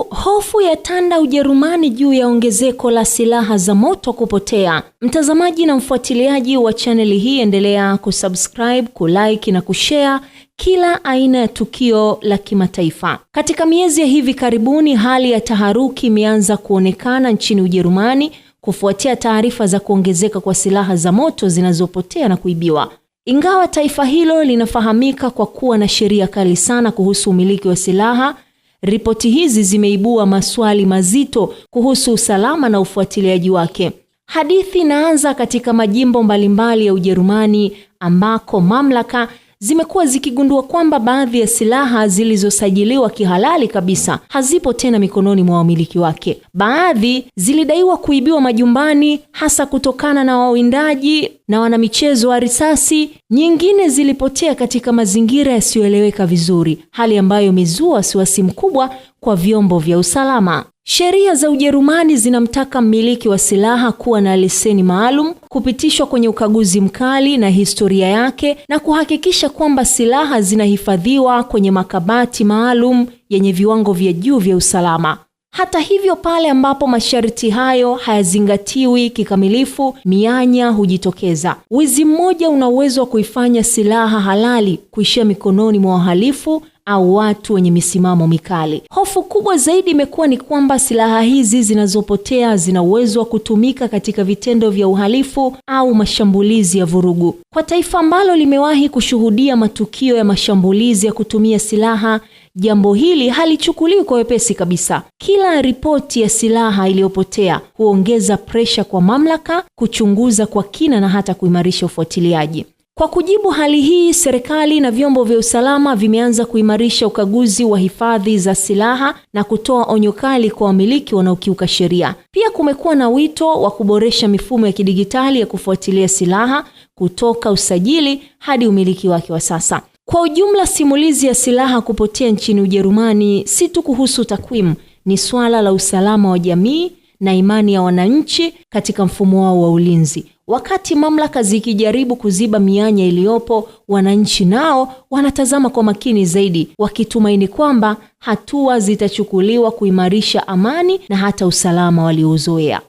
Hofu ya tanda Ujerumani juu ya ongezeko la silaha za moto kupotea. Mtazamaji na mfuatiliaji wa chaneli hii, endelea kusubscribe, kulike na kushare kila aina ya tukio la kimataifa. Katika miezi ya hivi karibuni, hali ya taharuki imeanza kuonekana nchini Ujerumani kufuatia taarifa za kuongezeka kwa silaha za moto zinazopotea na kuibiwa. Ingawa taifa hilo linafahamika kwa kuwa na sheria kali sana kuhusu umiliki wa silaha, ripoti hizi zimeibua maswali mazito kuhusu usalama na ufuatiliaji wake. Hadithi inaanza katika majimbo mbalimbali ya Ujerumani ambako mamlaka zimekuwa zikigundua kwamba baadhi ya silaha zilizosajiliwa kihalali kabisa hazipo tena mikononi mwa wamiliki wake. Baadhi zilidaiwa kuibiwa majumbani, hasa kutokana na wawindaji na wanamichezo wa risasi. Nyingine zilipotea katika mazingira yasiyoeleweka vizuri, hali ambayo imezua wasiwasi mkubwa kwa vyombo vya usalama. Sheria za Ujerumani zinamtaka mmiliki wa silaha kuwa na leseni maalum, kupitishwa kwenye ukaguzi mkali na historia yake, na kuhakikisha kwamba silaha zinahifadhiwa kwenye makabati maalum yenye viwango vya juu vya usalama. Hata hivyo, pale ambapo masharti hayo hayazingatiwi kikamilifu, mianya hujitokeza. Wizi mmoja una uwezo wa kuifanya silaha halali kuishia mikononi mwa wahalifu au watu wenye misimamo mikali. Hofu kubwa zaidi imekuwa ni kwamba silaha hizi zinazopotea zina uwezo wa kutumika katika vitendo vya uhalifu au mashambulizi ya vurugu. Kwa taifa ambalo limewahi kushuhudia matukio ya mashambulizi ya kutumia silaha, jambo hili halichukuliwi kwa wepesi kabisa. Kila ripoti ya silaha iliyopotea huongeza presha kwa mamlaka kuchunguza kwa kina na hata kuimarisha ufuatiliaji. Kwa kujibu hali hii, serikali na vyombo vya usalama vimeanza kuimarisha ukaguzi wa hifadhi za silaha na kutoa onyo kali kwa wamiliki wanaokiuka sheria. Pia kumekuwa na wito wa kuboresha mifumo ya kidigitali ya kufuatilia silaha kutoka usajili hadi umiliki wake wa sasa. Kwa ujumla, simulizi ya silaha kupotea nchini Ujerumani si tu kuhusu takwimu, ni swala la usalama wa jamii na imani ya wananchi katika mfumo wao wa ulinzi. Wakati mamlaka zikijaribu kuziba mianya iliyopo, wananchi nao wanatazama kwa makini zaidi, wakitumaini kwamba hatua zitachukuliwa kuimarisha amani na hata usalama waliouzoea.